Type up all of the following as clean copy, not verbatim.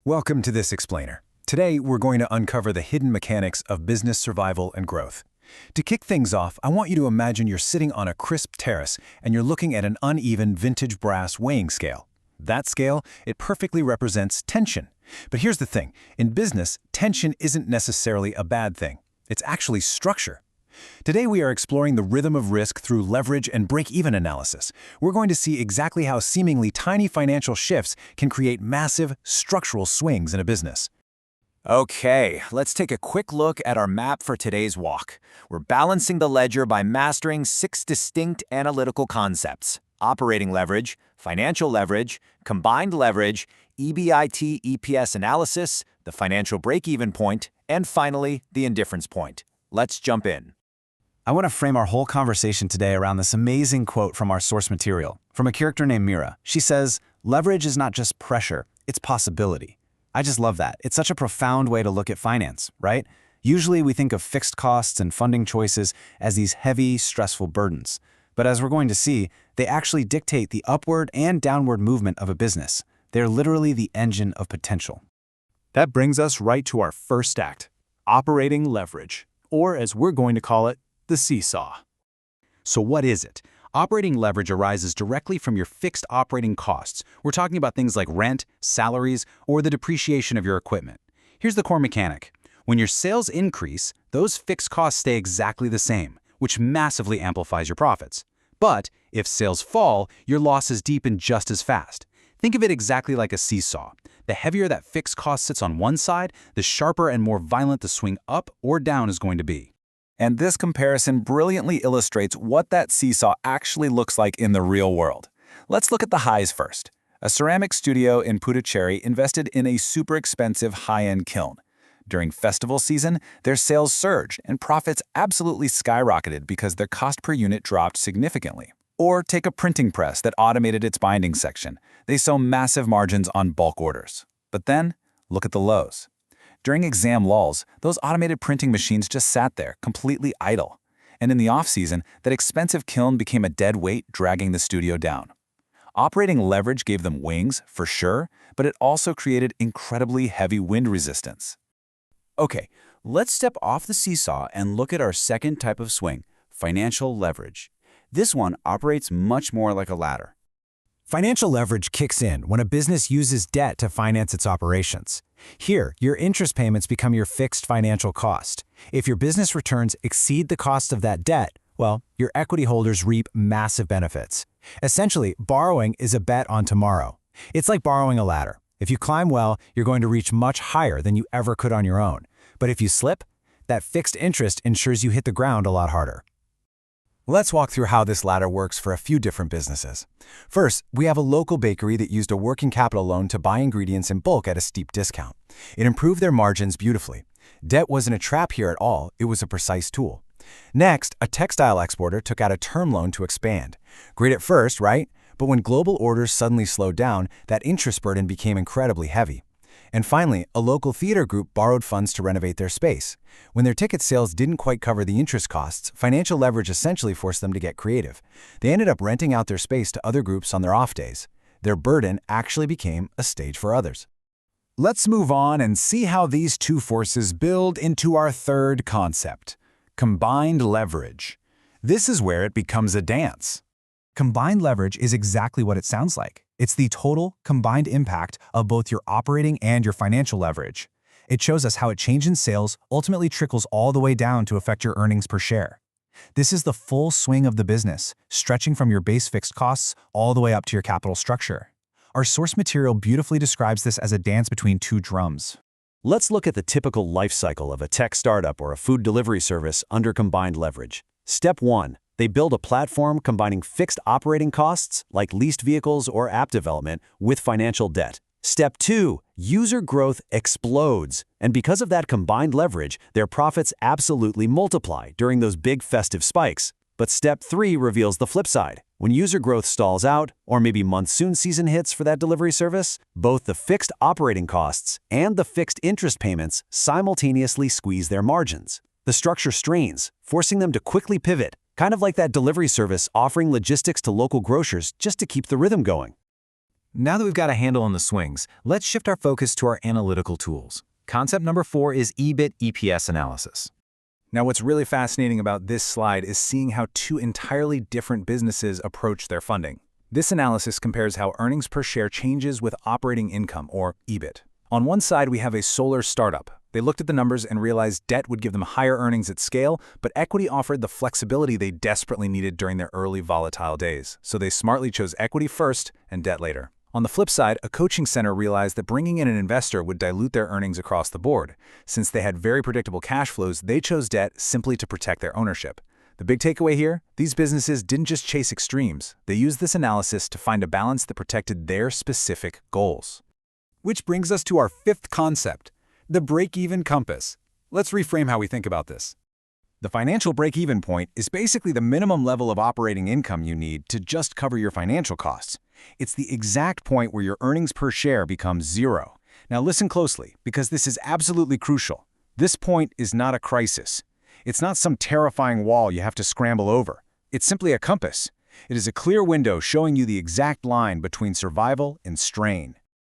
Welcome to this explainer. Today, we're going to uncover the hidden mechanics of business survival and growth. To kick things off, I want you to imagine you're sitting on a crisp terrace and you're looking at an uneven vintage brass weighing scale. That scale, it perfectly represents tension. But here's the thing, in business, tension isn't necessarily a bad thing. It's actually structure. Today we are exploring the rhythm of risk through leverage and break-even analysis. We're going to see exactly how seemingly tiny financial shifts can create massive structural swings in a business. Okay, let's take a quick look at our map for today's walk. We're balancing the ledger by mastering 6 distinct analytical concepts: operating leverage, financial leverage, combined leverage, EBIT-EPS analysis, the financial break-even point, and finally, the indifference point. Let's jump in. I want to frame our whole conversation today around this amazing quote from our source material, from a character named Mira. She says, "Leverage is not just pressure, it's possibility." I just love that. It's such a profound way to look at finance, right? Usually we think of fixed costs and funding choices as these heavy, stressful burdens. But as we're going to see, they actually dictate the upward and downward movement of a business. They're literally the engine of potential. That brings us right to our first act, operating leverage, or as we're going to call it, the seesaw. So what is it? Operating leverage arises directly from your fixed operating costs. We're talking about things like rent, salaries, or the depreciation of your equipment. Here's the core mechanic. When your sales increase, those fixed costs stay exactly the same, which massively amplifies your profits. But if sales fall, your losses deepen just as fast. Think of it exactly like a seesaw. The heavier that fixed cost sits on one side, the sharper and more violent the swing up or down is going to be. And this comparison brilliantly illustrates what that seesaw actually looks like in the real world. Let's look at the highs first. A ceramic studio in Puducherry invested in a super expensive high-end kiln. During festival season, their sales surged and profits absolutely skyrocketed because their cost per unit dropped significantly. Or take a printing press that automated its binding section. They saw massive margins on bulk orders. But then, look at the lows. During exam lulls, those automated printing machines just sat there, completely idle. And in the off-season, that expensive kiln became a dead weight, dragging the studio down. Operating leverage gave them wings, for sure, but it also created incredibly heavy wind resistance. Okay, let's step off the seesaw and look at our second type of swing, financial leverage. This one operates much more like a ladder. Financial leverage kicks in when a business uses debt to finance its operations. Here, your interest payments become your fixed financial cost. If your business returns exceed the cost of that debt, well, your equity holders reap massive benefits. Essentially, borrowing is a bet on tomorrow. It's like borrowing a ladder. If you climb well, you're going to reach much higher than you ever could on your own. But if you slip, that fixed interest ensures you hit the ground a lot harder. Let's walk through how this ladder works for a few different businesses. First, we have a local bakery that used a working capital loan to buy ingredients in bulk at a steep discount. It improved their margins beautifully. Debt wasn't a trap here at all, it was a precise tool. Next, a textile exporter took out a term loan to expand. Great at first, right? But when global orders suddenly slowed down, that interest burden became incredibly heavy. And finally, a local theater group borrowed funds to renovate their space. When their ticket sales didn't quite cover the interest costs, financial leverage essentially forced them to get creative. They ended up renting out their space to other groups on their off days. Their burden actually became a stage for others. Let's move on and see how these two forces build into our third concept, combined leverage. This is where it becomes a dance. Combined leverage is exactly what it sounds like. It's the total combined impact of both your operating and your financial leverage. It shows us how a change in sales ultimately trickles all the way down to affect your earnings per share. This is the full swing of the business, stretching from your base fixed costs all the way up to your capital structure. Our source material beautifully describes this as a dance between two drums. Let's look at the typical life cycle of a tech startup or a food delivery service under combined leverage. Step 1. They build a platform combining fixed operating costs, like leased vehicles or app development, with financial debt. Step 2. User growth explodes, and because of that combined leverage, their profits absolutely multiply during those big festive spikes. But Step 3 reveals the flip side. When user growth stalls out, or maybe monsoon season hits for that delivery service, both the fixed operating costs and the fixed interest payments simultaneously squeeze their margins. The structure strains, forcing them to quickly pivot, kind of like that delivery service offering logistics to local grocers just to keep the rhythm going. Now that we've got a handle on the swings, let's shift our focus to our analytical tools. Concept number 4 is EBIT-EPS analysis. Now, what's really fascinating about this slide is seeing how two entirely different businesses approach their funding. This analysis compares how earnings per share changes with operating income, or EBIT. On one side, we have a solar startup. They looked at the numbers and realized debt would give them higher earnings at scale, but equity offered the flexibility they desperately needed during their early volatile days. So they smartly chose equity first and debt later. On the flip side, a coaching center realized that bringing in an investor would dilute their earnings across the board. Since they had very predictable cash flows, they chose debt simply to protect their ownership. The big takeaway here? These businesses didn't just chase extremes. They used this analysis to find a balance that protected their specific goals. Which brings us to our fifth concept, the break-even compass. Let's reframe how we think about this. The financial break-even point is basically the minimum level of operating income you need to just cover your financial costs. It's the exact point where your earnings per share becomes zero. Now listen closely, because this is absolutely crucial. This point is not a crisis. It's not some terrifying wall you have to scramble over. It's simply a compass. It is a clear window showing you the exact line between survival and strain.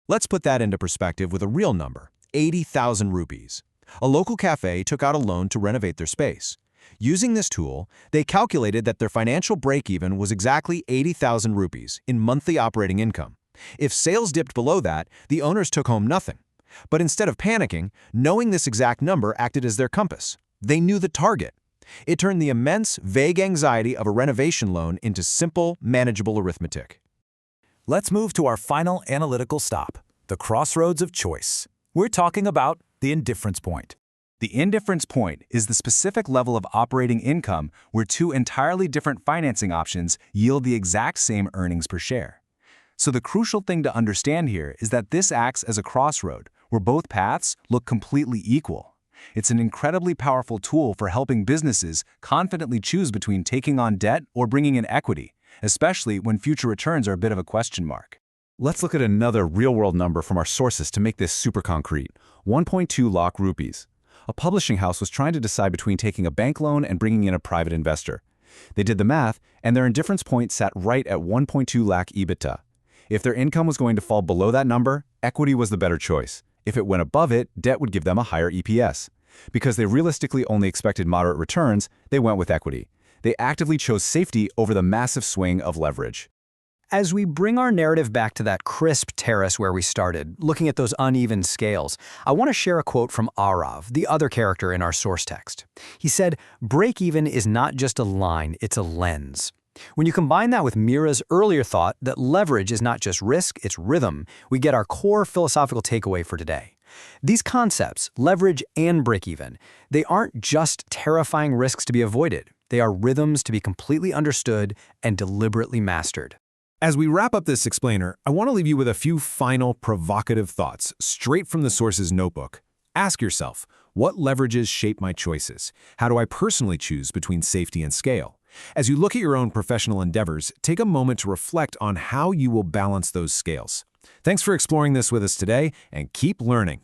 Let's put that into perspective with a real number, 80,000 rupees. A local cafe took out a loan to renovate their space. Using this tool, they calculated that their financial break-even was exactly 80,000 rupees in monthly operating income. If sales dipped below that, the owners took home nothing. But instead of panicking, knowing this exact number acted as their compass. They knew the target. It turned the immense, vague anxiety of a renovation loan into simple, manageable arithmetic. Let's move to our final analytical stop, the crossroads of choice. We're talking about the indifference point. The indifference point is the specific level of operating income where two entirely different financing options yield the exact same earnings per share. So the crucial thing to understand here is that this acts as a crossroad where both paths look completely equal. It's an incredibly powerful tool for helping businesses confidently choose between taking on debt or bringing in equity, especially when future returns are a bit of a question mark. Let's look at another real-world number from our sources to make this super concrete. 1.2 lakh rupees. A publishing house was trying to decide between taking a bank loan and bringing in a private investor. They did the math, and their indifference point sat right at 1.2 lakh EBITDA. If their income was going to fall below that number, equity was the better choice. If it went above it, debt would give them a higher EPS. Because they realistically only expected moderate returns, they went with equity. They actively chose safety over the massive swing of leverage. As we bring our narrative back to that crisp terrace where we started, looking at those uneven scales, I want to share a quote from Arav, the other character in our source text. He said, "Break-even is not just a line, it's a lens." When you combine that with Mira's earlier thought that leverage is not just risk, it's rhythm, we get our core philosophical takeaway for today. These concepts, leverage and break-even, they aren't just terrifying risks to be avoided. They are rhythms to be completely understood and deliberately mastered. As we wrap up this explainer, I want to leave you with a few final provocative thoughts straight from the source's notebook. Ask yourself, what leverages shape my choices? How do I personally choose between safety and scale? As you look at your own professional endeavors, take a moment to reflect on how you will balance those scales. Thanks for exploring this with us today, and keep learning.